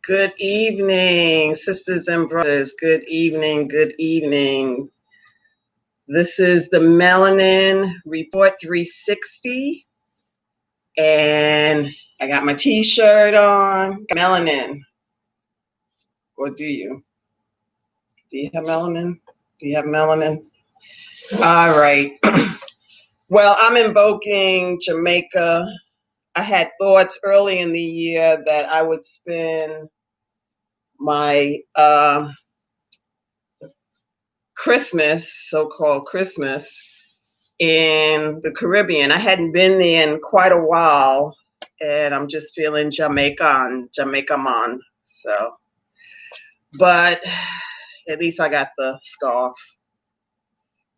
Good evening, sisters and brothers. Good evening. Good evening. This is the Melanin Report 360, and I got my T-shirt on. Melanin, or do you? Do you have melanin? Do you have melanin? All right. Well, I'm invoking Jamaica. I had thoughts early in the year that I would spend my Christmas, so-called Christmas, in the Caribbean. I hadn't been there in quite a while, and I'm just feeling Jamaica man. So, but at least I got the scarf,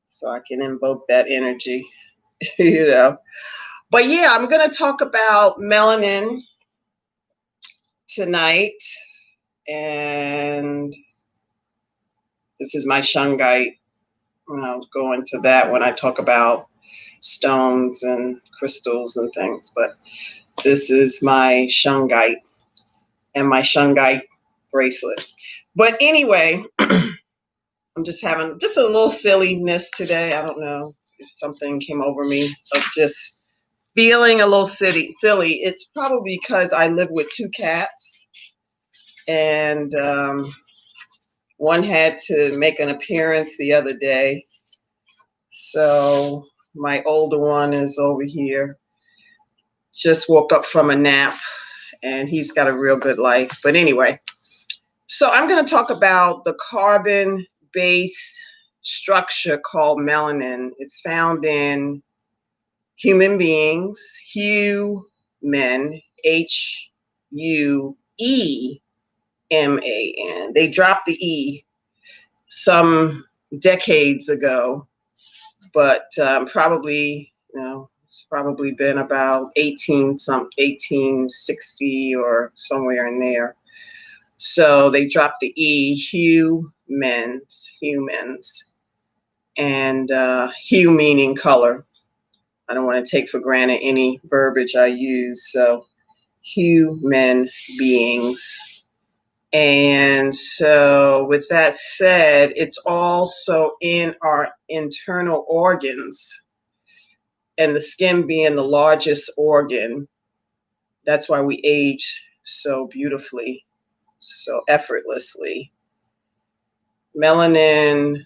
so I can invoke that energy, you know. But yeah, I'm gonna talk about melanin tonight, and this is my shungite. I'll go into that when I talk about stones and crystals and things, but this is my shungite and my shungite bracelet. But anyway, I'm just having just a little silliness today. I don't know if something came over me of just feeling a little silly. It's probably because I live with two cats, and one had to make an appearance the other day. So my older one is over here. Just woke up from a nap, and he's got a real good life. But anyway, so I'm going to talk about the carbon-based structure called melanin. It's found in human beings, human, Hueman. They dropped the E some decades ago, but probably, it's probably been about 1860 or somewhere in there. So they dropped the E, humans, and hue meaning color. I don't want to take for granted any verbiage I use. So human beings. And so with that said, it's also in our internal organs, and the skin being the largest organ. That's why we age so beautifully, so effortlessly. Melanin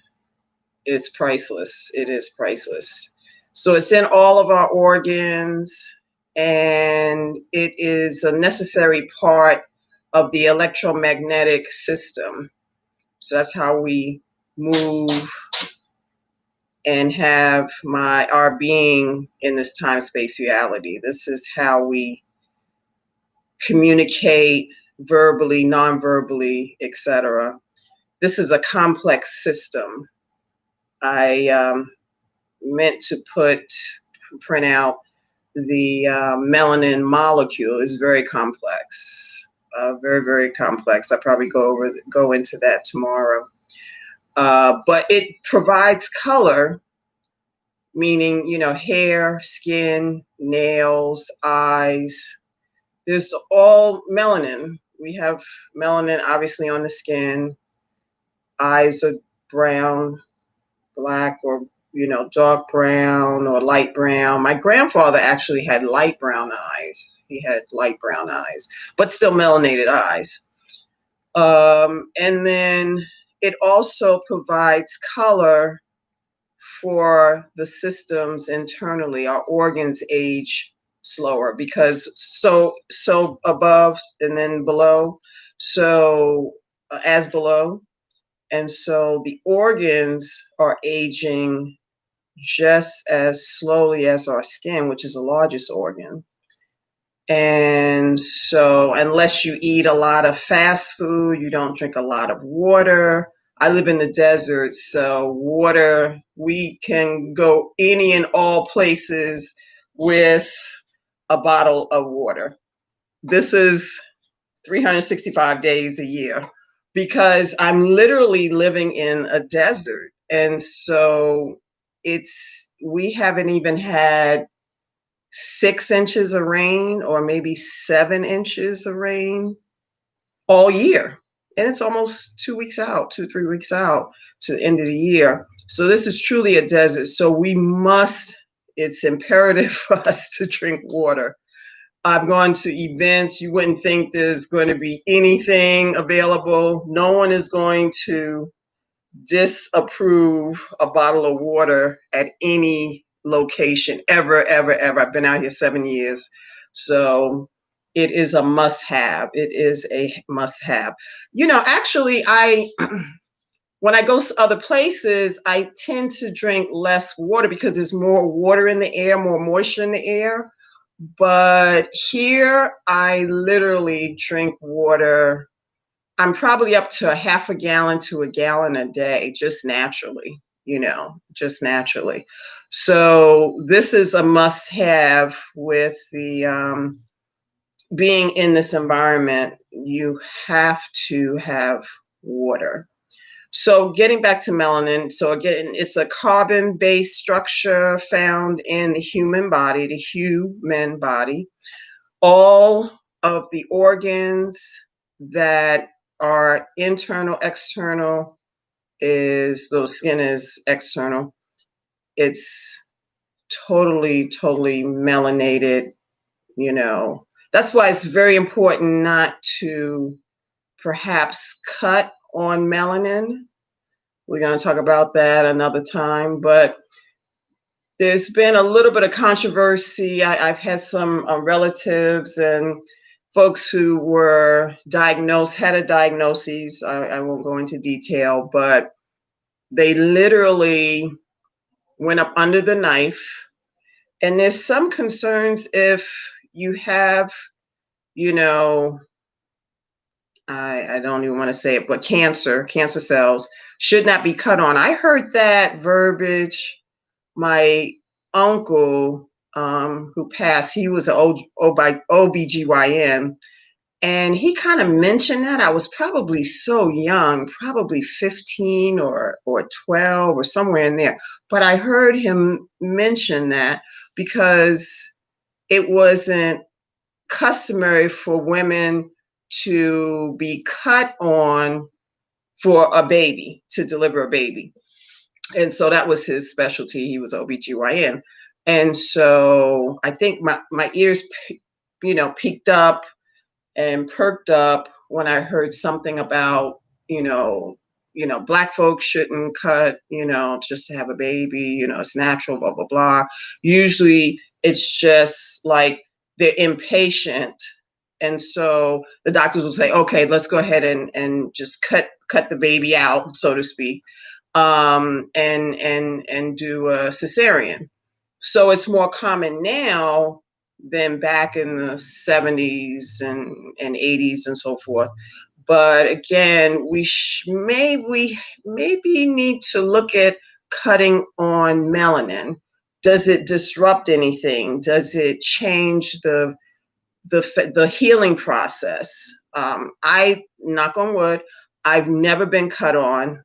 is priceless. It is priceless. So it's in all of our organs, and it is a necessary part of the electromagnetic system. So that's how we move and have our being in this time-space reality. This is how we communicate verbally, non-verbally, etc. This is a complex system. I meant to print out the melanin molecule. Is very complex, very, very complex. I'll probably go into that tomorrow. But it provides color, meaning, hair, skin, nails, eyes. There's all melanin. We have melanin obviously on the skin. Eyes are brown, black, or dark brown or light brown. My grandfather actually had light brown eyes. He had light brown eyes, but still melanated eyes. And then it also provides color for the systems internally. Our organs age slower because so above and then below, so as below. And so the organs are aging just as slowly as our skin, which is the largest organ. And so unless you eat a lot of fast food, you don't drink a lot of water. I live in the desert, so water, we can go any and all places with a bottle of water. This is 365 days a year because I'm literally living in a desert. And so we haven't even had 6 inches of rain or maybe 7 inches of rain all year. And it's almost 2 weeks out, 2, 3 weeks out to the end of the year. So this is truly a desert. So it's imperative for us to drink water. I've gone to events. You wouldn't think there's going to be anything available. No one is going to disapprove a bottle of water at any location ever, ever, ever. I've been out here 7 years. So it is a must have. It is a must have. Actually, when I go to other places, I tend to drink less water because there's more water in the air, more moisture in the air. But here, I literally drink water. I'm probably up to a half a gallon to a gallon a day, just naturally, just naturally. So this is a must have with the being in this environment. You have to have water. So getting back to melanin, so again, it's a carbon-based structure found in the human body, all of the organs that are internal, external is those skin is external. It's totally melanated, you know. That's why it's very important not to perhaps cut on melanin. We're going to talk about that another time, but there's been a little bit of controversy. I've had some relatives and folks who had a diagnosis. I won't go into detail, but they literally went up under the knife. And there's some concerns if you have, you know, I don't even want to say it, but cancer cells should not be cut on. I heard that verbiage. My uncle, who passed, he was an OBGYN, and he kind of mentioned that. I was probably so young, probably 15 or 12 or somewhere in there. But I heard him mention that because it wasn't customary for women to be cut on for a baby, to deliver a baby. And so that was his specialty. He was OBGYN. And so I think my ears, peaked up and perked up when I heard something about, black folks shouldn't cut, just to have a baby, it's natural, blah, blah, blah. Usually it's just like they're impatient. And so the doctors will say, okay, let's go ahead and just cut the baby out, so to speak, and do a cesarean. So it's more common now than back in the 70s and 80s and so forth. But again, we maybe need to look at cutting on melanin. Does it disrupt anything? Does it change the healing process? I knock on wood, I've never been cut on.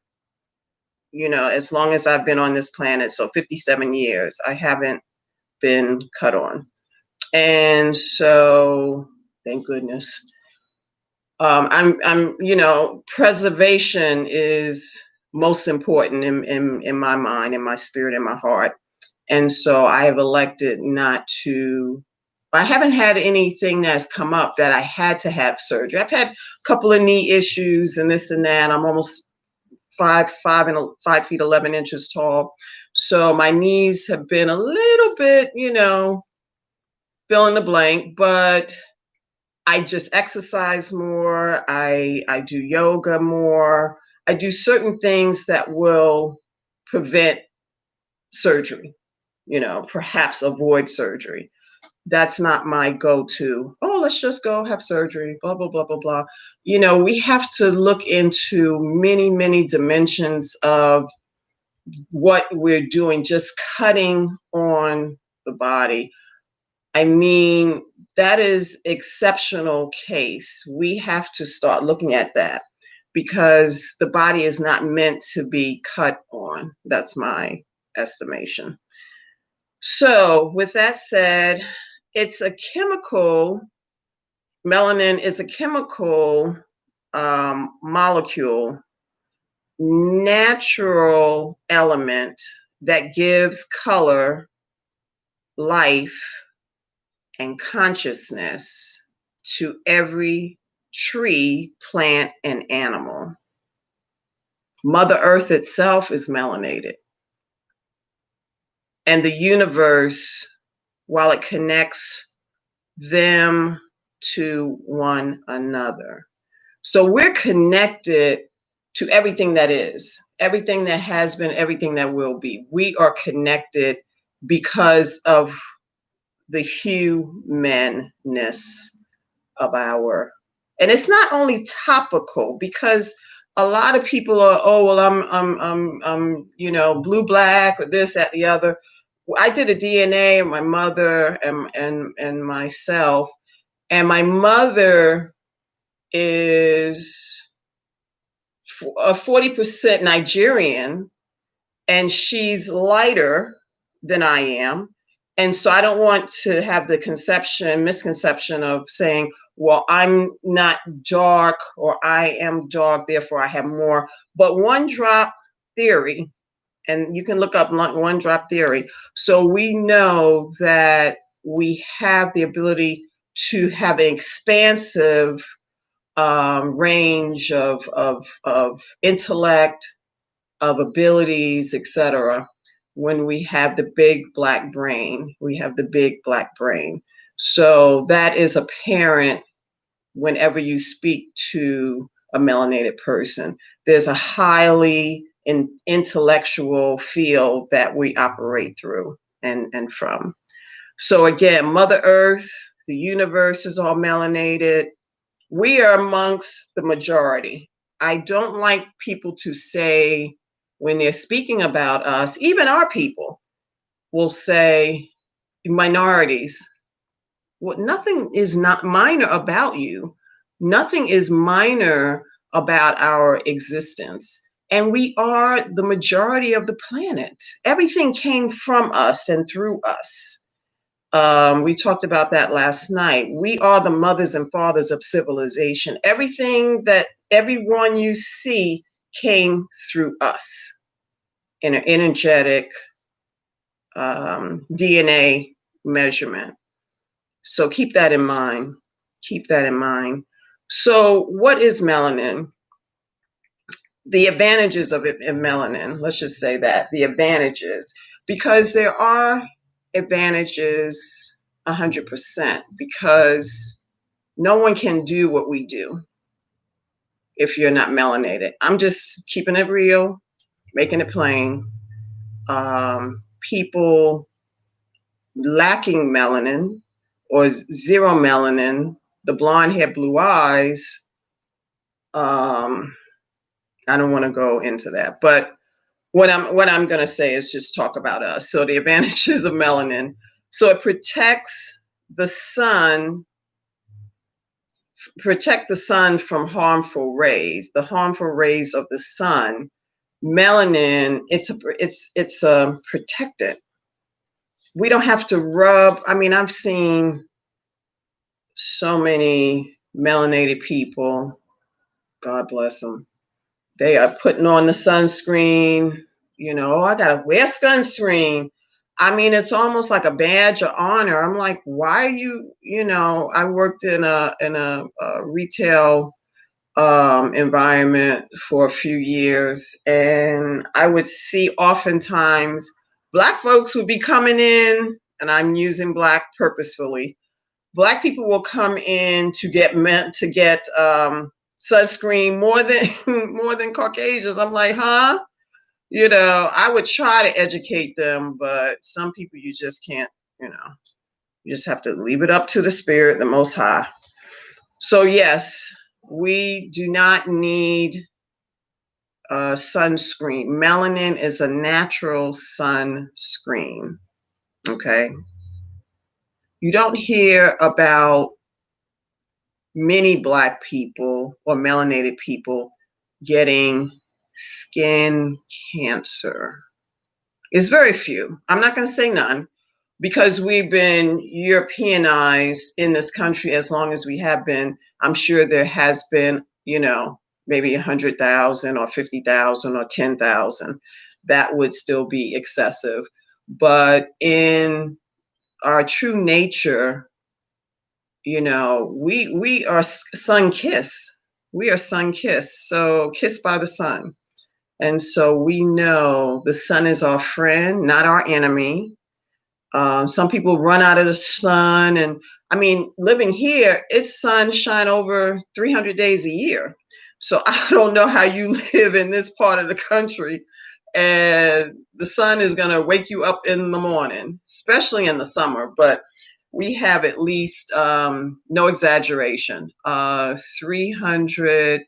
As long as I've been on this planet, so 57 years, I haven't been cut on. And so, thank goodness. Preservation is most important in my mind, in my spirit, in my heart. And so I have elected not to. I haven't had anything that's come up that I had to have surgery. I've had a couple of knee issues and this and that. I'm almost 5 feet 11 inches tall. So my knees have been a little bit, fill in the blank, but I just exercise more. I do yoga more. I do certain things that will prevent surgery, perhaps avoid surgery. That's not my go-to. Oh, let's just go have surgery, blah, blah, blah, blah, blah. We have to look into many, many dimensions of what we're doing, just cutting on the body. I mean, that is exceptional case. We have to start looking at that because the body is not meant to be cut on. That's my estimation. So, with that said, it's a chemical. Melanin is a chemical molecule, natural element that gives color, life, and consciousness to every tree, plant, and animal. Mother Earth itself is melanated. And the universe, while it connects them to one another. So we're connected to everything that is, everything that has been, everything that will be. We are connected because of the humanness of our, and it's not only topical, because a lot of people are, oh well, I'm blue, black, or this, that, the other. I did a DNA, my mother and myself, and my mother is 40% Nigerian, and she's lighter than I am. And so I don't want to have the misconception of saying, well, I'm not dark or I am dark, therefore I have more. But one drop theory, and you can look up one drop theory. So we know that we have the ability to have an expansive range of intellect, of abilities, etc. When we have the big black brain, we have the big black brain. So that is apparent whenever you speak to a melanated person. There's a highly intellectual field that we operate through and from. So again, Mother Earth, the universe is all melanated. We are amongst the majority. I don't like people to say, when they're speaking about us, even our people will say minorities. Well, nothing is not minor about you. Nothing is minor about our existence. And we are the majority of the planet. Everything came from us and through us. We talked about that last night. We are the mothers and fathers of civilization. Everything that everyone you see came through us in an energetic DNA measurement. So keep that in mind. Keep that in mind. So what is melanin? The advantages of it in melanin, let's just say that, the advantages, because there are advantages 100%, because no one can do what we do if you're not melanated. I'm just keeping it real, making it plain. People lacking melanin or zero melanin, the blonde hair, blue eyes, I don't want to go into that, but what I'm going to say is just talk about us. So the advantages of melanin. So it protects the sun, from harmful rays, the harmful rays of the sun. Melanin, it's protected. We don't have to rub. I mean, I've seen so many melanated people, God bless them. They are putting on the sunscreen. Oh, I gotta wear sunscreen. I mean, it's almost like a badge of honor. I'm like, why are you? I worked in a retail environment for a few years, and I would see oftentimes Black folks would be coming in, and I'm using Black purposefully. Black people will come in to get sunscreen more than Caucasians. I'm like, huh? I would try to educate them, but some people you just can't. You just have to leave it up to the spirit, the Most High. So yes, we do not need sunscreen. Melanin is a natural sunscreen. Okay. You don't hear about many Black people or melanated people getting skin cancer. It's very few. I'm not going to say none, because we've been Europeanized in this country as long as we have been. I'm sure there has been maybe 100,000 or 50,000 or 10,000, that would still be excessive. But in our true nature, we are sun kissed. We are sun kissed, so kissed by the sun. And so we know the sun is our friend, not our enemy. Some people run out of the sun, and I mean, living here, it's sunshine over 300 days a year. So I don't know how you live in this part of the country, and the sun is going to wake you up in the morning, especially in the summer. But we have at least, no exaggeration, 300,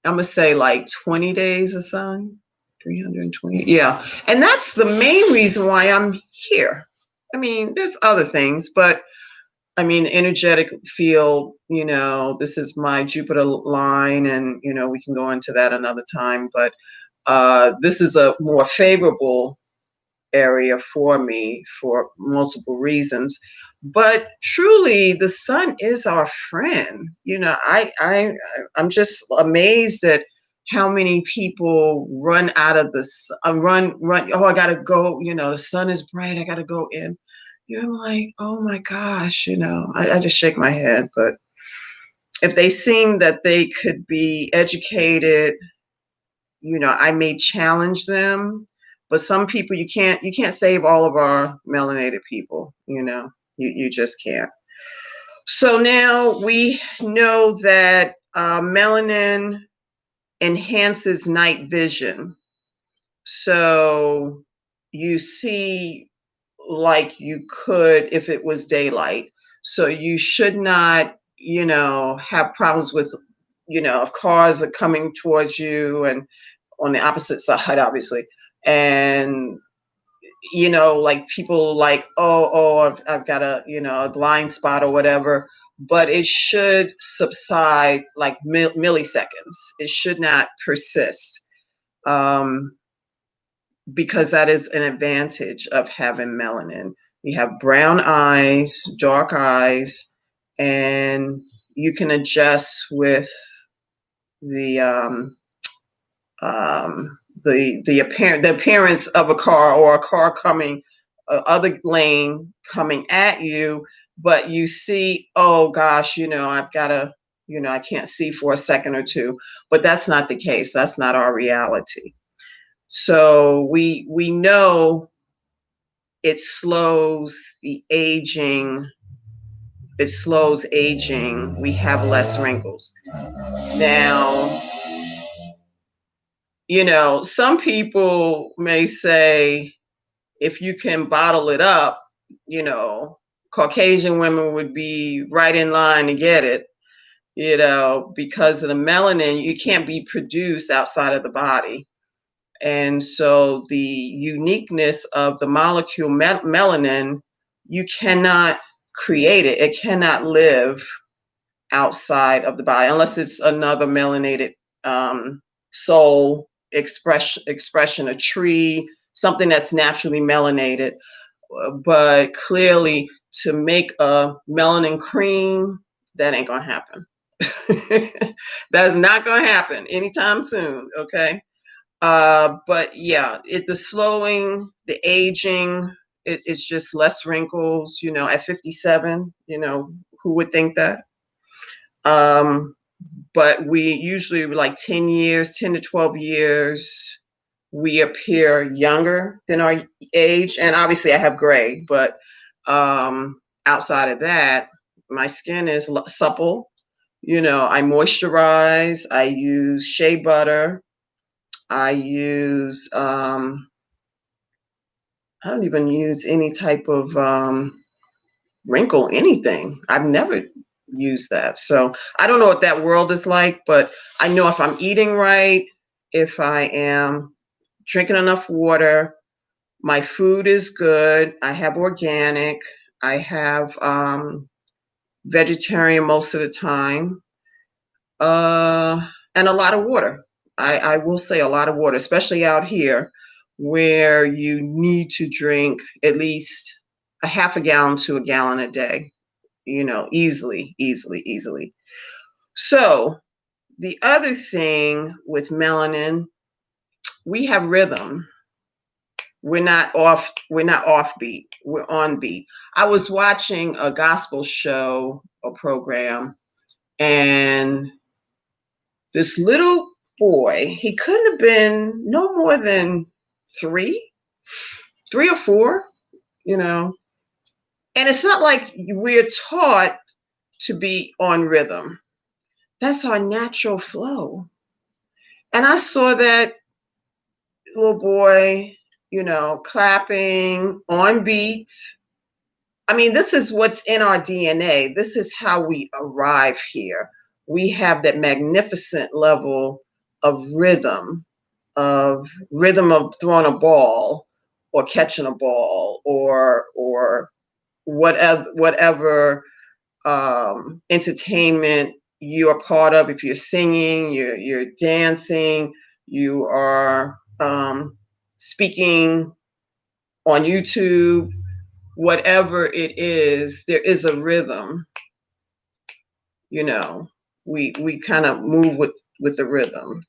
I'm gonna say like 20 days of sun, 320. Yeah. And that's the main reason why I'm here. I mean, there's other things, but I mean, energetic field, this is my Jupiter line, and, we can go into that another time, but this is a more favorable area for me for multiple reasons. But truly, the sun is our friend. I'm just amazed at how many people run out of the run. Oh, I gotta go. The sun is bright. I gotta go in. You're like, oh my gosh. I just shake my head. But if they seem that they could be educated, I may challenge them, but some people you can't save all of our melanated people, you just can't. So now we know that melanin enhances night vision. So you see like you could if it was daylight. So you should not, have problems with, if cars are coming towards you and on the opposite side, obviously. And, like people like, oh, I've got a blind spot or whatever, but it should subside like milliseconds. It should not persist. Um, because that is an advantage of having melanin. You have brown eyes, dark eyes, and you can adjust with the the appearance of a car, or a car coming, other lane coming at you, but you see, oh gosh, I've got to, I can't see for a second or two, but that's not the case. That's not our reality. So we know it slows the aging. It slows aging. We have less wrinkles. Now, some people may say if you can bottle it up, you know, Caucasian women would be right in line to get it, because of the melanin, you can't be produced outside of the body. And so the uniqueness of the molecule melanin, you cannot create it. It cannot live outside of the body unless it's another melanated soul expression, a tree, something that's naturally melanated. But clearly, to make a melanin cream, that ain't gonna happen. That's not gonna happen anytime soon. Okay. But yeah, the slowing, the aging, it's just less wrinkles, at 57, who would think that? Um, but we usually like 10 years, 10 to 12 years, we appear younger than our age. And obviously I have gray, but outside of that, my skin is supple. I moisturize, I use shea butter, I use, I don't even use any type of wrinkle anything. I've never used that. So I don't know what that world is like, but I know if I'm eating right, if I am drinking enough water, my food is good, I have organic, I have vegetarian most of the time, uh, and a lot of water. I will say a lot of water, especially out here where you need to drink at least a half a gallon to a gallon a day, easily, easily, easily. So the other thing with melanin, we have rhythm. We're not offbeat. We're on beat. I was watching a gospel show, a program, and this little boy, he couldn't have been no more than three, 3 or 4, you know. And it's not like we're taught to be on rhythm. That's our natural flow. And I saw that little boy, clapping on beats. I mean, this is what's in our DNA. This is how we arrive here. We have that magnificent level of rhythm of throwing a ball or catching a ball or whatever entertainment you're part of. If you're singing, you're dancing, you are speaking on YouTube, whatever it is, there is a rhythm. You know, we kind of move with the rhythm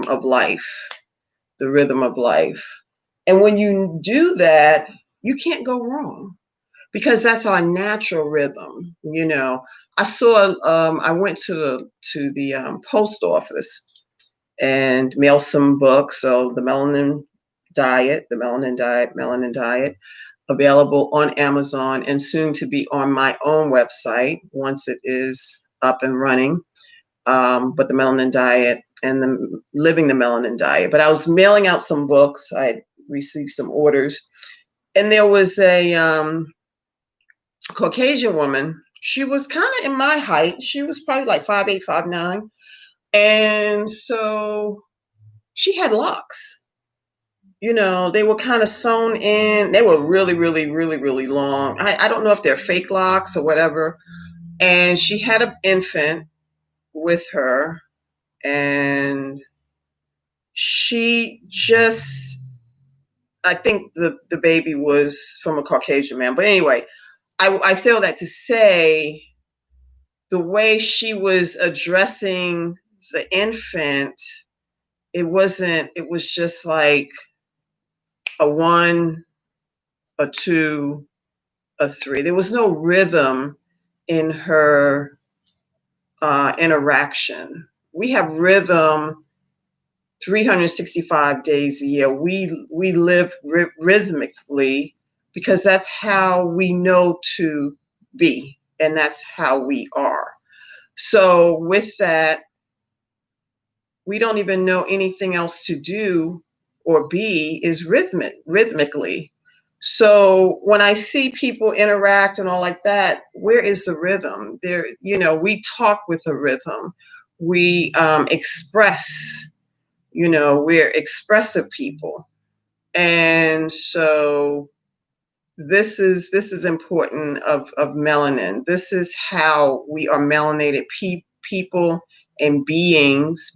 of life, the rhythm of life. And when you do that, you can't go wrong because that's our natural rhythm. I went to the post office and mailed some books. So Melanin Diet, available on Amazon and soon to be on my own website once it is up and running. But the Melanin Diet and the Living the Melanin Diet. But I was mailing out some books. I received some orders, and there was a Caucasian woman. She was kind of in my height. She was probably like 5'8", 5'9", and so she had locks. They were kind of sewn in. They were really, really, really, really long. I don't know if they're fake locks or whatever. And she had an infant with her, and she just, I think the baby was from a Caucasian man. But anyway, I say all that to say the way she was addressing the infant, it was just like a 1, a 2, a 3. There was no rhythm in her interaction. We have rhythm 365 days a year. We live rhythmically because that's how we know to be, and that's how we are. So with that, we don't even know anything else to do or be is rhythmically. So when I see people interact and all like that, where is the rhythm? There, we talk with a rhythm. We express. We're expressive people, and so this is important of melanin. This is how we are melanated people and beings.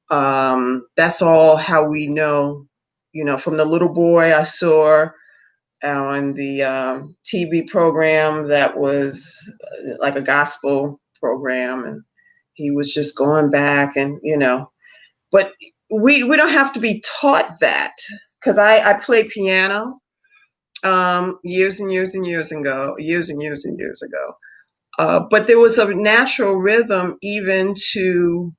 That's all how we know. From the little boy I saw on the TV program that was like a gospel program, and he was just going back and but we don't have to be taught that, because I play piano years and years and years ago, but there was a natural rhythm even to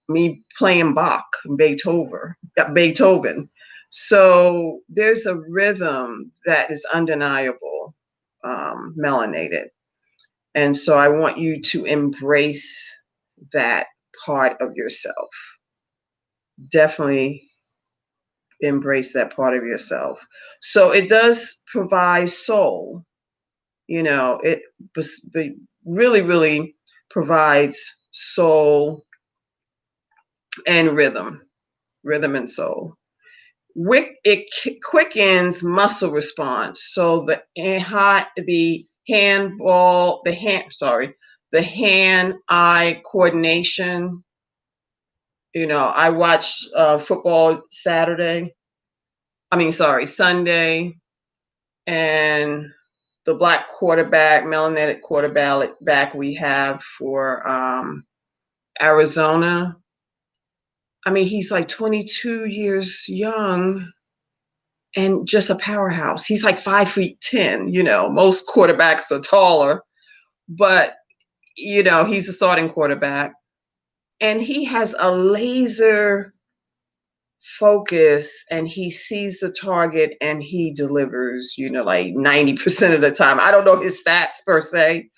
me playing Bach, Beethoven. So there's a rhythm that is undeniable, melanated. And so I want you to embrace that part of yourself. Definitely embrace that part of yourself. So it does provide soul. It really, really provides soul and rhythm and soul. It quickens muscle response. So the hand-eye coordination. I watched football Sunday, and the black quarterback, melanated quarterback we have for Arizona. I mean, he's like 22 years young and just a powerhouse. He's like 5'10". Most quarterbacks are taller, but he's a starting quarterback, and he has a laser focus, and he sees the target and he delivers, like 90% of the time. I don't know his stats per se,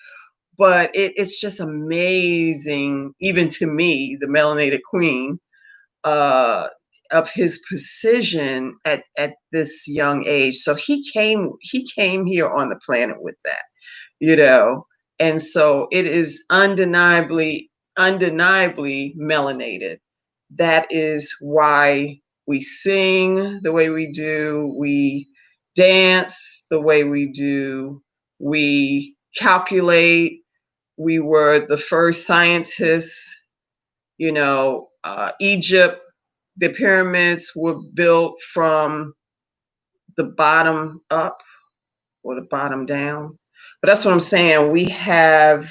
but it's just amazing, even to me, the melanated queen, uh, of his precision at this young age. So he came here on the planet with that, you know, and so it is undeniably melanated. That is why we sing the way we do, we dance the way we do, we calculate. We were the first scientists, Egypt, the pyramids were built from the bottom up or the bottom down. But that's what I'm saying. We have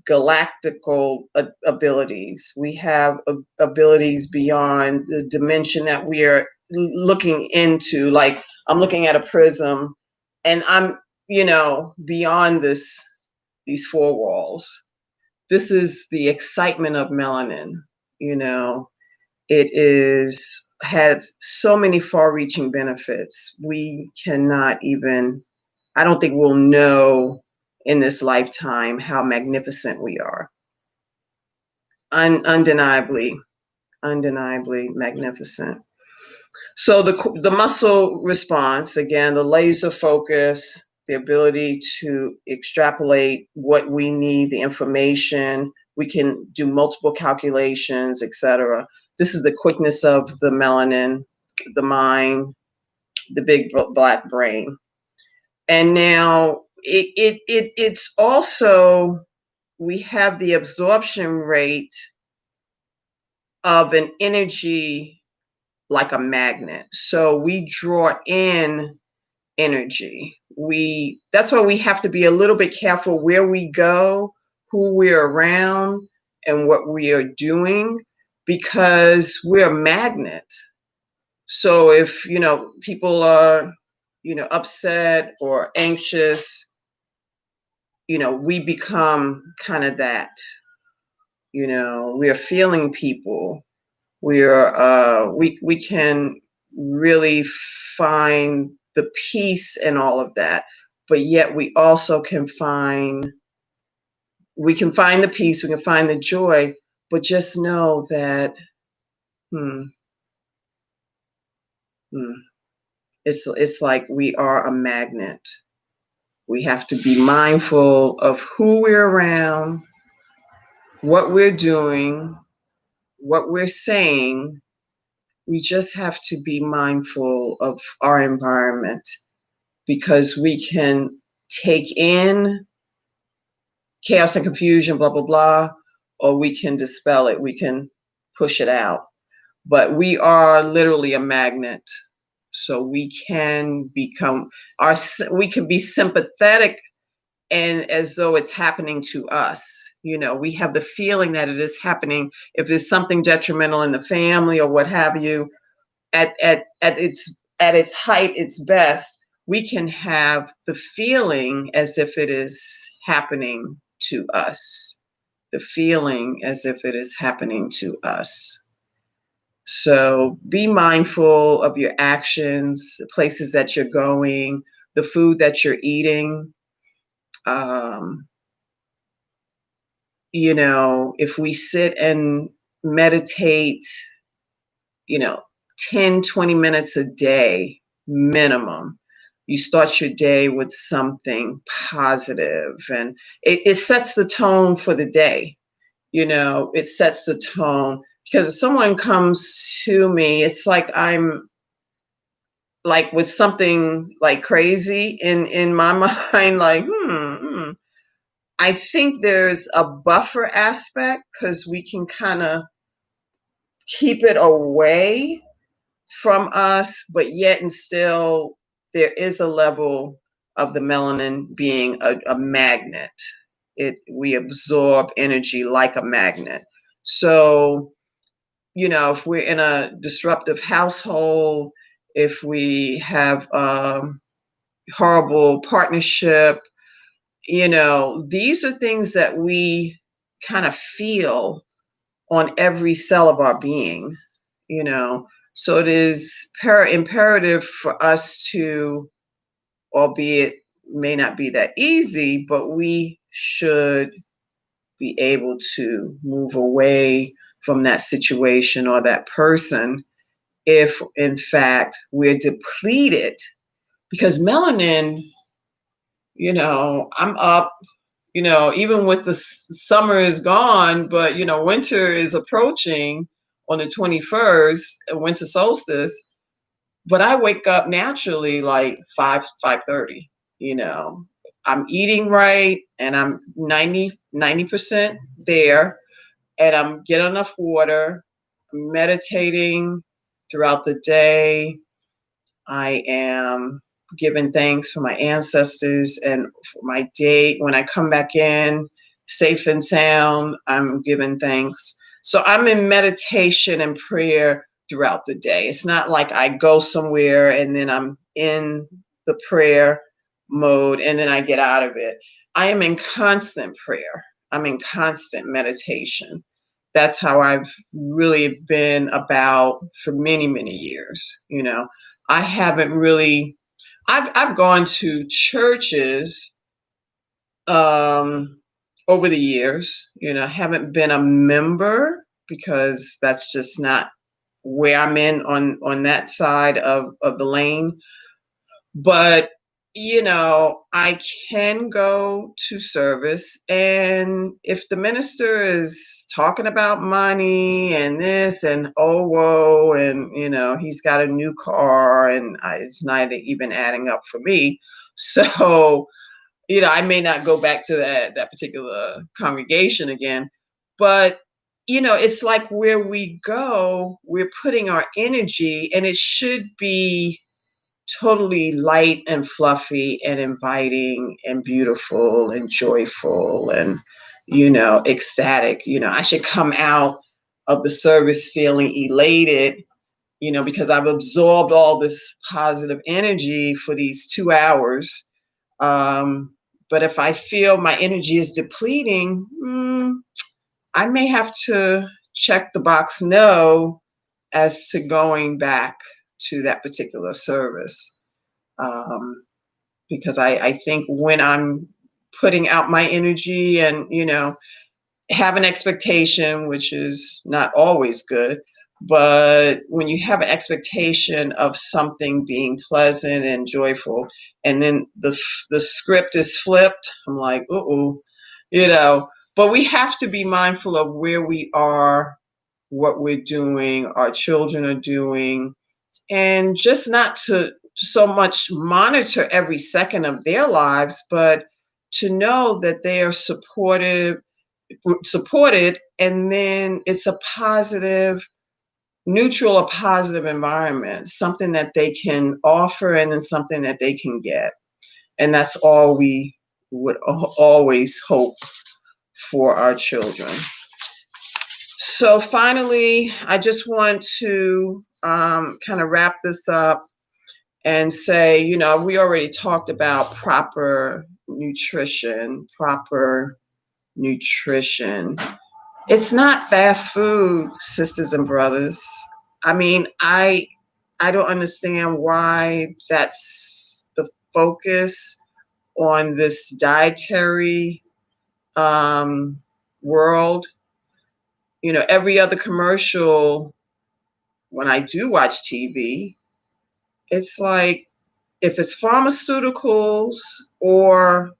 galactical abilities. We have abilities beyond the dimension that we are looking into. Like, I'm looking at a prism, and I'm, beyond these four walls. This is the excitement of melanin. You know, it is have so many far-reaching benefits. We cannot even. I don't think we'll know in this lifetime how magnificent we are. Undeniably, undeniably magnificent. So the muscle response, again, the laser focus, the ability to extrapolate what we need, the information, we can do multiple calculations, etc. This is the quickness of the melanin, the mind, the big black brain. And now it's also, we have the absorption rate of an energy like a magnet. So we draw in energy. That's why we have to be a little bit careful where we go, who we're around, and what we are doing, because we're a magnet. So if, people are, upset or anxious, we become kind of that. We are feeling people. We can really find the peace in all of that, but yet we also can find the peace, we can find the joy, but just know that it's like we are a magnet. We have to be mindful of who we're around, what we're doing, what we're saying. We just have to be mindful of our environment, because we can take in chaos and confusion, blah, blah, blah, or we can dispel it. We can push it out. But we are literally a magnet. So we can be sympathetic, and as though it's happening to us. We have the feeling that it is happening. If there's something detrimental in the family or what have you, at its height, its best, we can have the feeling as if it is happening to us. The feeling as if it is happening to us. So be mindful of your actions, the places that you're going, the food that you're eating. If we sit and meditate, 10, 20 minutes a day minimum, you start your day with something positive, and it sets the tone for the day. It sets the tone, because if someone comes to me, it's like I'm like with something like crazy in my mind, like, I think there's a buffer aspect, because we can kind of keep it away from us, but yet and still there is a level of the melanin being a magnet. We absorb energy like a magnet. So, if we're in a disruptive household, if we have horrible partnership, these are things that we kind of feel on every cell of our being, you know. So it is imperative for us to, albeit may not be that easy, but we should be able to move away from that situation or that person if, in fact, we're depleted. Because melanin, I'm up, even with the summer is gone, but, winter is approaching on the 21st, winter solstice. But I wake up naturally like 5:30, you know. I'm eating right and I'm 90% there, and I'm getting enough water, meditating throughout the day. I am giving thanks for my ancestors and for my day. When I come back in safe and sound, I'm giving thanks. So I'm in meditation and prayer throughout the day. It's not like I go somewhere and then I'm in the prayer mode and then I get out of it. I am in constant prayer. I'm in constant meditation. That's how I've really been about for many, many years. I haven't really. I've gone to churches over the years. I haven't been a member because that's just not where I'm in on that side of the lane. But I can go to service, and if the minister is talking about money and this and oh whoa, and he's got a new car, and it's not even adding up for me. So I may not go back to that particular congregation again. But it's like where we go, we're putting our energy, and it should be totally light and fluffy and inviting and beautiful and joyful and ecstatic. I should come out of the service feeling elated, because I've absorbed all this positive energy for these 2 hours. But if I feel my energy is depleting, I may have to check the box no as to going back to that particular service. Because I think when I'm putting out my energy and, have an expectation, which is not always good, but when you have an expectation of something being pleasant and joyful, and then the script is flipped, I'm like, uh-oh, but we have to be mindful of where we are, what we're doing, our children are doing, and just not to so much monitor every second of their lives, but to know that they are supported, and then it's a positive, neutral, a positive environment, something that they can offer and then something that they can get. And that's all we would always hope for our children. So finally, I just want to kind of wrap this up and say, we already talked about proper nutrition. It's not fast food, sisters and brothers. I mean, I don't understand why that's the focus on this dietary world. Every other commercial, when I do watch TV, it's like if it's pharmaceuticals or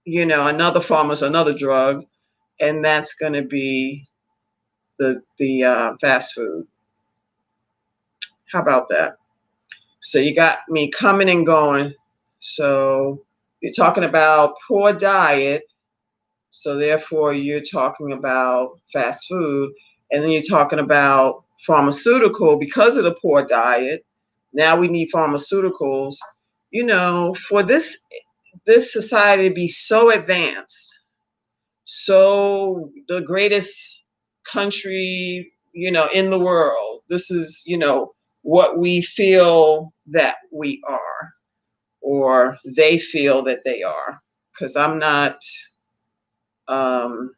another drug, and that's going to be the fast food. How about that? So you got me coming and going. So you're talking about poor diet, so therefore you're talking about fast food, and then you're talking about pharmaceutical because of the poor diet. Now we need pharmaceuticals. for this society to be so advanced, so the greatest country, in the world, this is, what we feel that we are, or they feel that they are. Because um,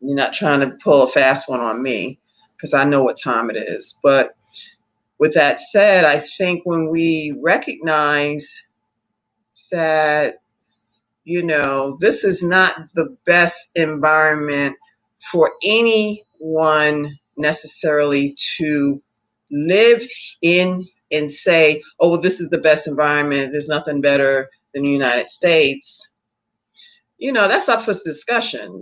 you're not trying to pull a fast one on me, because I know what time it is. But with that said, I think when we recognize that, this is not the best environment for anyone necessarily to live in and say, oh, well, this is the best environment, there's nothing better than the United States, that's up for discussion.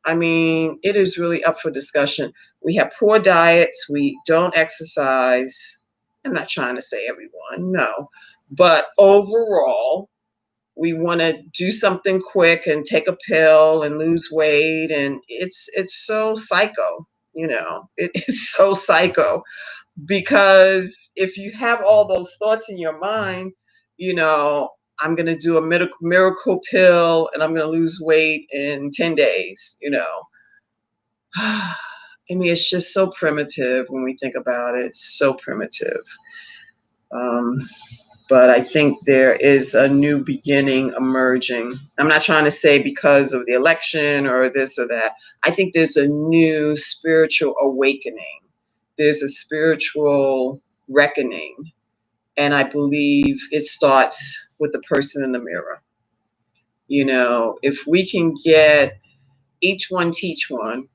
I mean, it is really up for discussion. We have poor diets, we don't exercise. I'm not trying to say everyone, no, but overall, we want to do something quick and take a pill and lose weight, and it's so psycho. It is so psycho, because if you have all those thoughts in your mind, you know I'm going to do a miracle pill and I'm going to lose weight in 10 days. I mean, it's just so primitive when we think about it. It's so primitive. um, but I think there is a new beginning emerging. I'm not trying to say because of the election or this or that. I think there's a new spiritual awakening. There's a spiritual reckoning. And I believe it starts with the person in the mirror. If we can get each one teach one,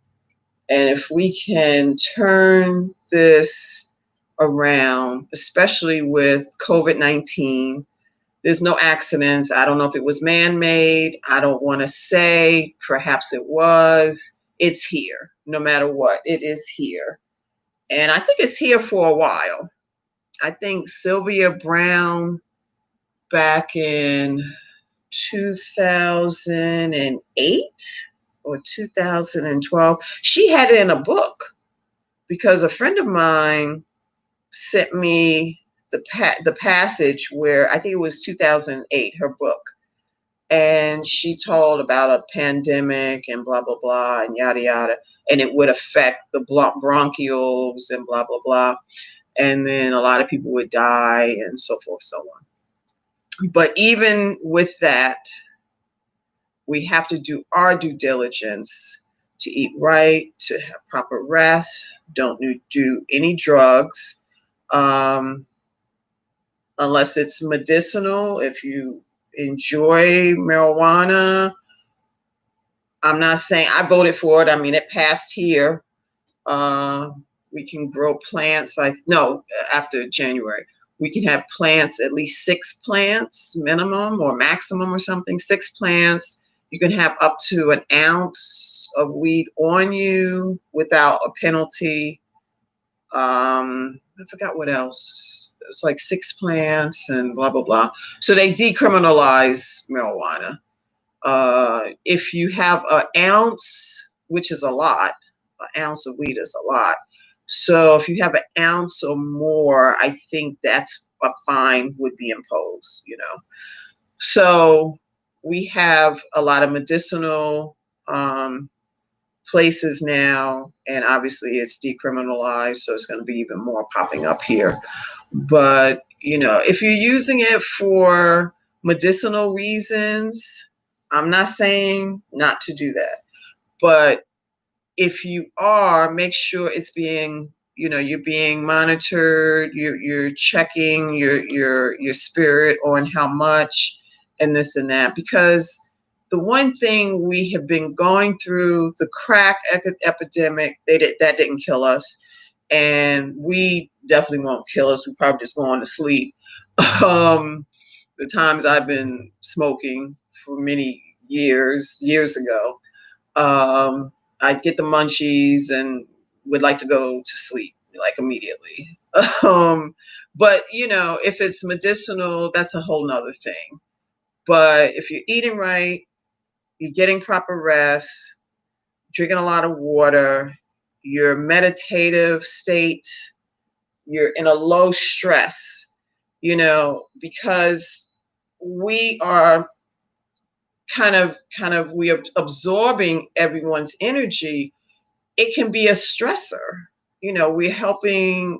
and if we can turn this around, especially with COVID-19, there's no accidents. I don't know if it was man-made. I don't want to say. Perhaps it was. It's here. No matter what, it is here. And I think it's here for a while. I think Sylvia Brown, back in 2008 or 2012, she had it in a book, because a friend of mine sent me the passage where, I think it was 2008, her book. And she told about a pandemic and blah, blah, blah, and yada, yada. And it would affect the bronchioles and blah, blah, blah. And then a lot of people would die and so forth, so on. But even with that, we have to do our due diligence to eat right, to have proper rest, don't do any drugs, um, unless it's medicinal. If you enjoy marijuana, I'm not saying I voted for it. I mean, it passed here. Uh, we can grow plants. No, after January, we can have plants, at least 6 plants minimum or maximum or something. 6 plants. You can have up to an ounce of weed on you without a penalty. I forgot what else. It's like 6 plants and blah, blah, blah. So they decriminalize marijuana. If you have an ounce, which is a lot, an ounce of weed is a lot. So if you have an ounce or more, I think that's a fine would be imposed. So we have a lot of medicinal places now, and obviously it's decriminalized, so it's going to be even more popping up here. But, if you're using it for medicinal reasons, I'm not saying not to do that. But if you are, make sure it's you're being monitored, you're checking your spirit on how much and this and that. Because the one thing we have been going through, the crack epidemic, that didn't kill us. And we definitely won't kill us. We probably just go on to sleep. The times I've been smoking for many years ago, I'd get the munchies and would like to go to sleep like immediately. But if it's medicinal, that's a whole nother thing. But if you're eating right, you're getting proper rest, drinking a lot of water, your meditative state, you're in a low stress, because we are kind of we are absorbing everyone's energy, it can be a stressor. We're helping,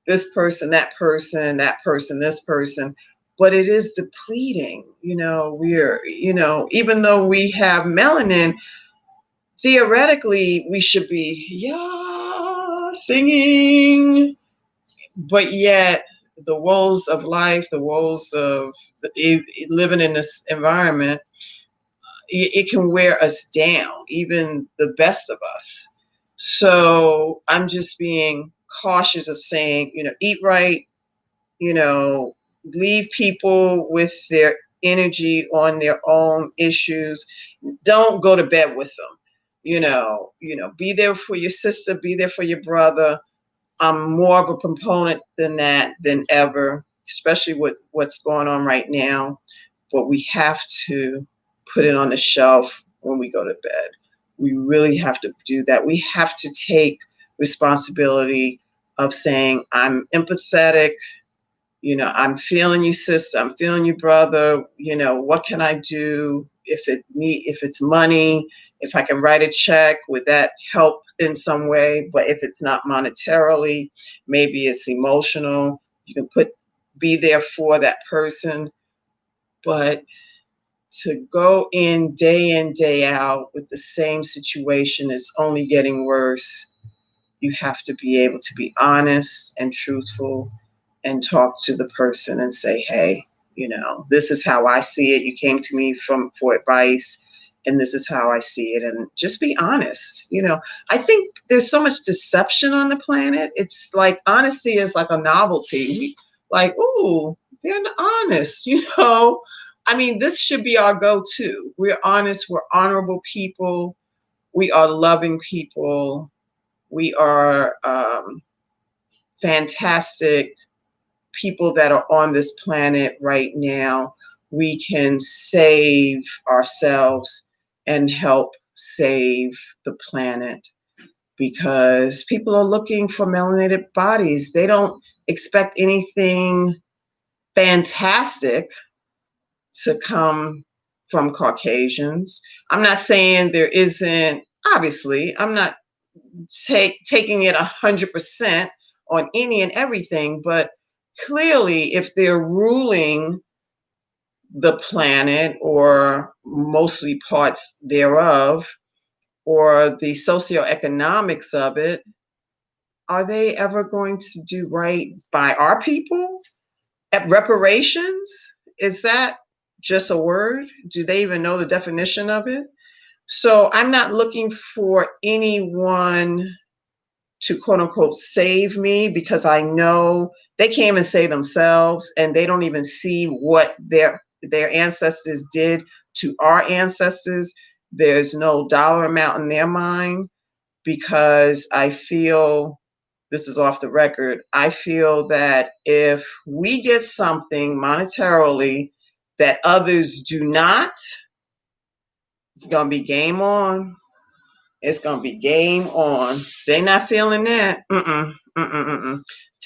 this person, that person, that person, this person, but it is depleting. We're, even though we have melanin, theoretically we should be, yeah, singing, but yet the woes of life, the woes of living in this environment, it can wear us down, even the best of us. So I'm just being cautious of saying, eat right, you know, leave people with their energy on their own issues. Don't go to bed with them. Be there for your sister, be there for your brother. I'm more of a proponent than that than ever, especially with what's going on right now. But we have to put it on the shelf when we go to bed. We really have to do that. We have to take responsibility of saying, I'm empathetic. I'm feeling you, sister. I'm feeling you, brother. What can I do? If it's money, if I can write a check, would that help in some way? But if it's not monetarily, maybe it's emotional. You can be there for that person. But to go in, day out with the same situation, it's only getting worse. You have to be able to be honest and truthful and talk to the person and say, hey, this is how I see it. You came to me for advice, and this is how I see it. And just be honest. I think there's so much deception on the planet. It's like honesty is like a novelty. Like, ooh, they're honest, I mean, this should be our go-to. We're honest. We're honorable people. We are loving people. We are fantastic people that are on this planet right now. We can save ourselves and help save the planet, because people are looking for melanated bodies. They don't expect anything fantastic to come from Caucasians. I'm not saying there isn't, obviously, I'm not taking it 100% on any and everything, but clearly, if they're ruling the planet or mostly parts thereof, or the socioeconomics of it, are they ever going to do right by our people? At reparations, is that just a word? Do they even know the definition of it? So I'm not looking for anyone to quote unquote save me, because I know they can't even save themselves, and they don't even see what their ancestors did to our ancestors. There's no dollar amount in their mind, because I feel, this is off the record, I feel that if we get something monetarily that others do not, it's going to be game on. It's going to be game on. They're not feeling that. Mm-mm, mm-mm, mm-mm.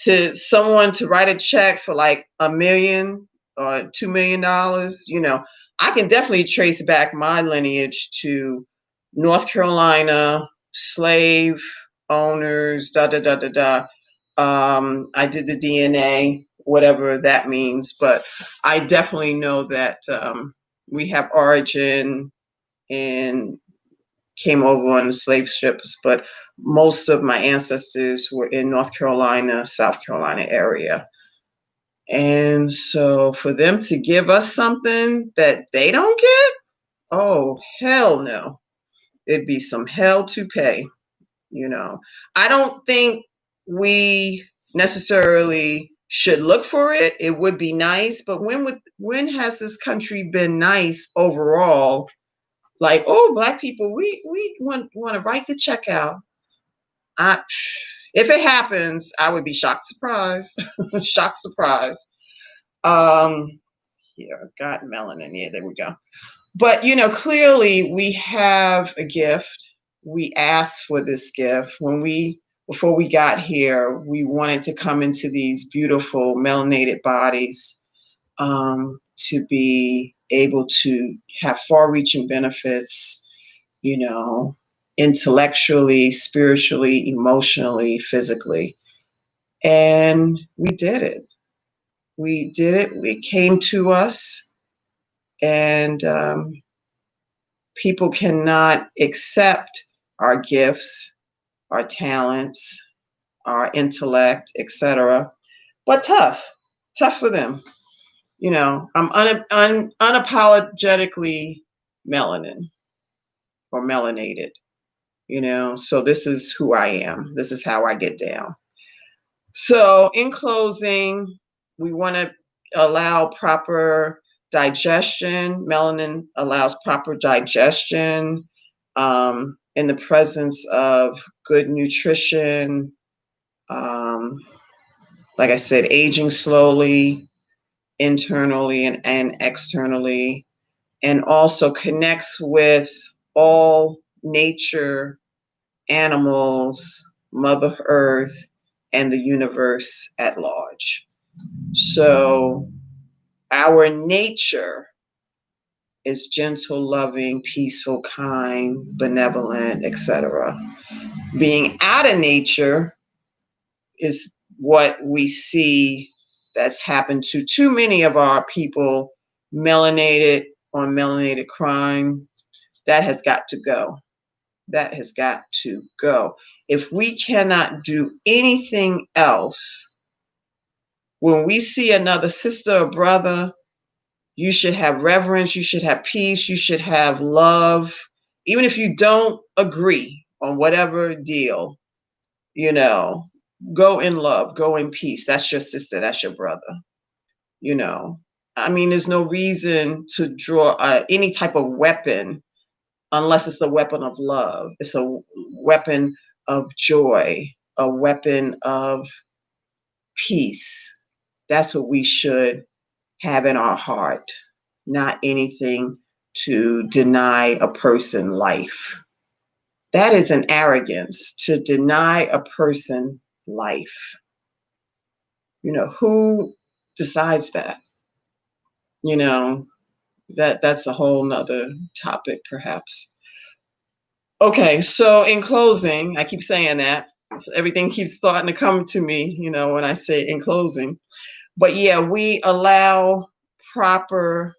To someone to write a check for like $1 million or $2 million, I can definitely trace back my lineage to North Carolina, slave owners, da da da da da. I did the DNA, whatever that means, but I definitely know that we have origin in came over on the slave ships, but most of my ancestors were in North Carolina, South Carolina area. And so for them to give us something that they don't get, oh, hell no. It'd be some hell to pay, I don't think we necessarily should look for it. It would be nice, but when has this country been nice overall? Like, oh, Black people, we want to write the check out. If it happens, I would be shocked, surprised, shocked, surprise. Here, got melanin. Yeah, there we go. But clearly we have a gift. We asked for this gift before we got here. We wanted to come into these beautiful melanated bodies, to be able to have far-reaching benefits, intellectually, spiritually, emotionally, physically. And we did it. We did it. It came to us, and people cannot accept our gifts, our talents, our intellect, etc. But tough for them. I'm unapologetically melanin or melanated. So this is who I am. This is how I get down. So in closing, we want to allow proper digestion. Melanin allows proper digestion in the presence of good nutrition. Like I said, aging slowly, internally and externally, and also connects with all nature, animals, Mother Earth, and the universe at large. So our nature is gentle, loving, peaceful, kind, benevolent, etc. Being out of nature is what we see that's happened to too many of our people, melanated on melanated crime. That has got to go. That has got to go. If we cannot do anything else, when we see another sister or brother, you should have reverence, you should have peace, you should have love. Even if you don't agree on whatever deal, go in love, go in peace. That's your sister, that's your brother. I mean, there's no reason to draw any type of weapon unless it's a weapon of love. It's a weapon of joy, a weapon of peace. That's what we should have in our heart, not anything to deny a person life. That is an arrogance, to deny a person life. Who decides that? That's a whole nother topic, perhaps. Okay, so in closing, I keep saying that. So everything keeps starting to come to me, when I say in closing. But yeah, we allow proper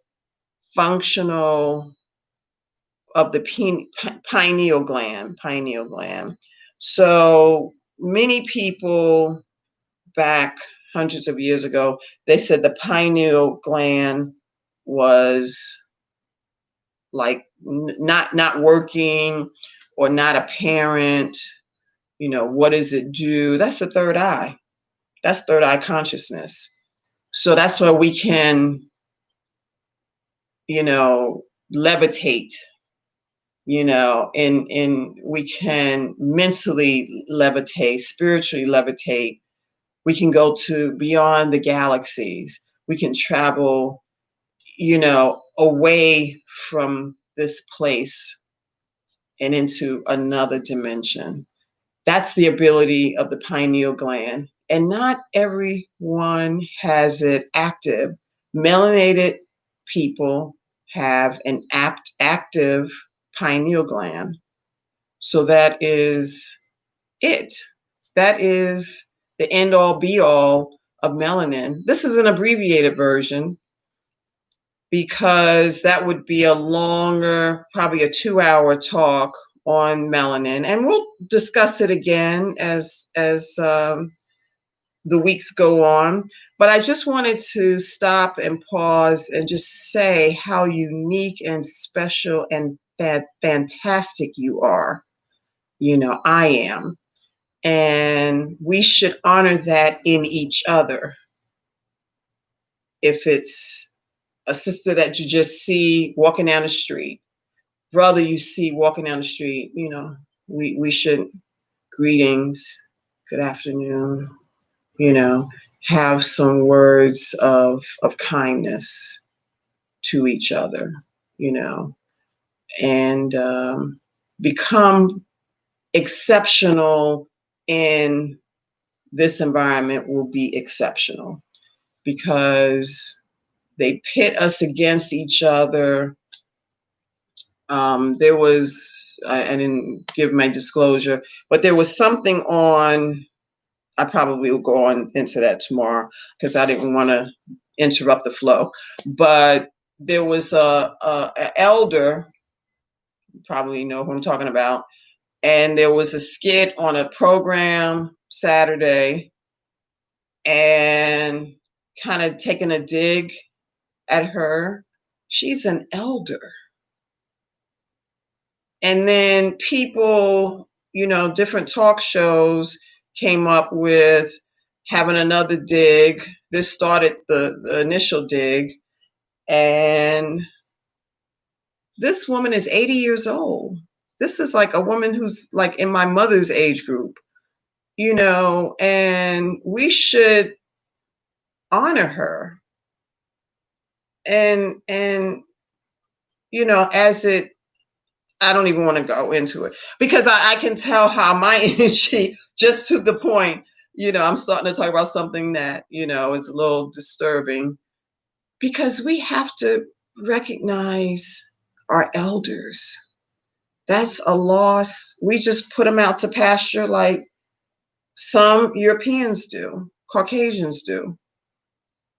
functional of the pineal gland. So many people back hundreds of years ago, they said the pineal gland was like not working or not apparent. What does it do? That's the third eye. That's third eye consciousness. So that's where we can, levitate, and we can mentally levitate, spiritually levitate. We can go to beyond the galaxies. We can travel, away from this place and into another dimension. That's the ability of the pineal gland. And not everyone has it active. Melanated people have an active pineal gland. So that is it. That is the end all be all of melanin. This is an abbreviated version because that would be a longer, probably a 2-hour talk on melanin, and we'll discuss it again as the weeks go on. But I just wanted to stop and pause and just say how unique and special and fantastic you are. I am. And we should honor that in each other. If it's a sister that you just see walking down the street, brother you see walking down the street, we should greetings, good afternoon, have some words of kindness to each other, and become exceptional in this environment. Will be exceptional because They pit us against each other. There was, I didn't give my disclosure, but there was something on, I probably will go on into that tomorrow because I didn't want to interrupt the flow. But there was a elder, you probably know who I'm talking about, and there was a skit on a program Saturday and kind of taking a dig at her. She's an elder. And then people, different talk shows came up with having another dig. This started the initial dig. And this woman is 80 years old. This is like a woman who's like in my mother's age group, and we should honor her. And as it, I don't even want to go into it because I can tell how my energy, just to the point, I'm starting to talk about something that, is a little disturbing because we have to recognize our elders. That's a loss. We just put them out to pasture like some Europeans do, Caucasians do.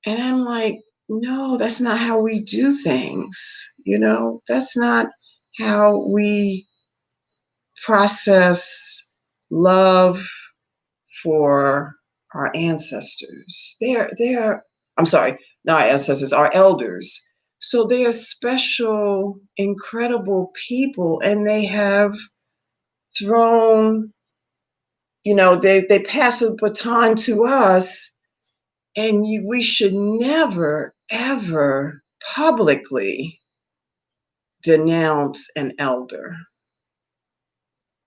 And I'm like, no, that's not how we do things. That's not how we process love for our ancestors. They're I'm sorry, not our ancestors, our elders. So they are special, incredible people, and they have thrown, they pass a baton to us, and we should never, ever publicly denounce an elder.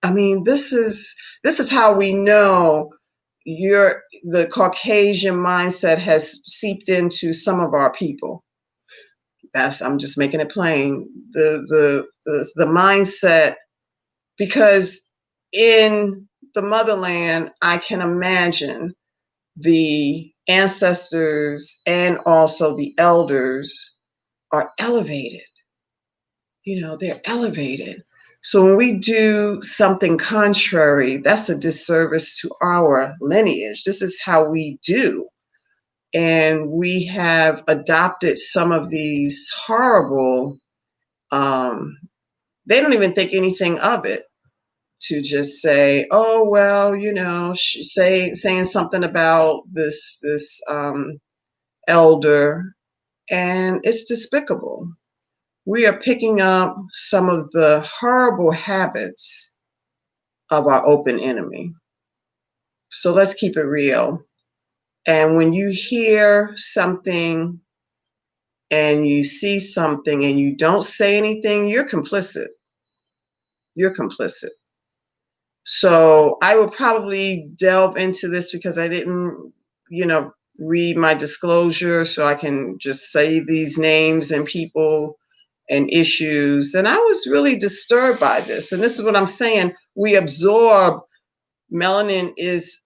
I mean, this is how we know the Caucasian mindset has seeped into some of our people. I'm just making it plain. The mindset, because in the motherland, I can imagine the ancestors and also the elders are elevated. They're elevated. So when we do something contrary, that's a disservice to our lineage. This is how we do. And we have adopted some of these horrible, they don't even think anything of it, to just say, oh, well, saying something about this elder, and it's despicable. We are picking up some of the horrible habits of our open enemy. So let's keep it real. And when you hear something and you see something and you don't say anything, you're complicit. You're complicit. So I will probably delve into this because I didn't, read my disclosure, so I can just say these names and people and issues. And I was really disturbed by this. And this is what I'm saying. We absorb, melanin is,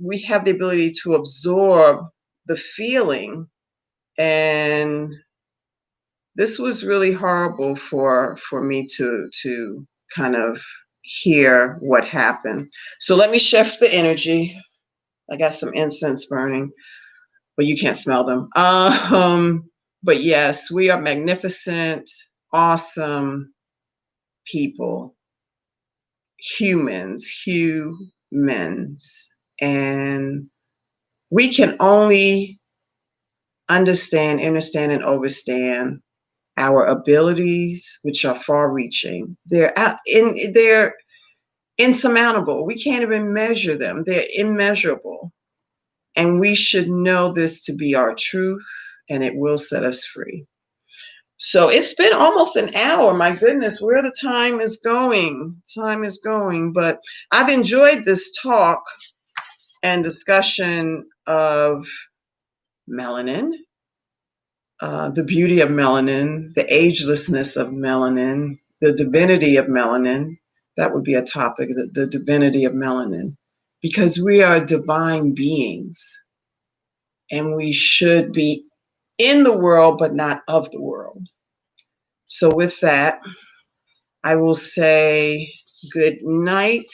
we have the ability to absorb the feeling. And this was really horrible for me to kind of hear what happened. So let me shift the energy. I got some incense burning, but you can't smell them. But yes, we are magnificent, awesome people, humans, and we can only understand, and overstand our abilities, which are far-reaching. They're insurmountable. We can't even measure them. They're immeasurable. And we should know this to be our truth, and it will set us free. So it's been almost an hour. My goodness, where the time is going. Time is going. But I've enjoyed this talk and discussion of melanin, the beauty of melanin, the agelessness of melanin, the divinity of melanin. That would be a topic, the divinity of melanin, because we are divine beings and we should be in the world, but not of the world. So with that, I will say good night,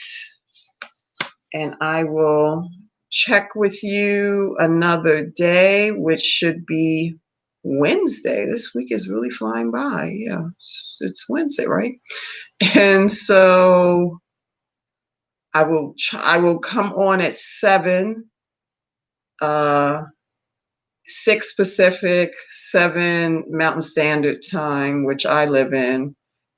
and I will check with you another day, which should be Wednesday. This week is really flying by. Yeah, it's Wednesday, right? And so I will come on at 7, 6 Pacific, 7 Mountain Standard Time, which I live in.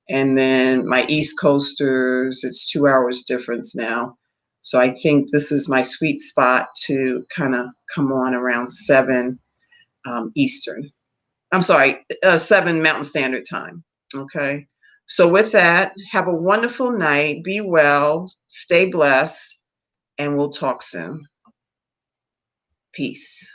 And then my East Coasters, it's 2 hours difference now. So I think this is my sweet spot to kind of come on around 7 Eastern. I'm sorry, 7 Mountain Standard Time. Okay. So with that, have a wonderful night. Be well, stay blessed, and we'll talk soon. Peace.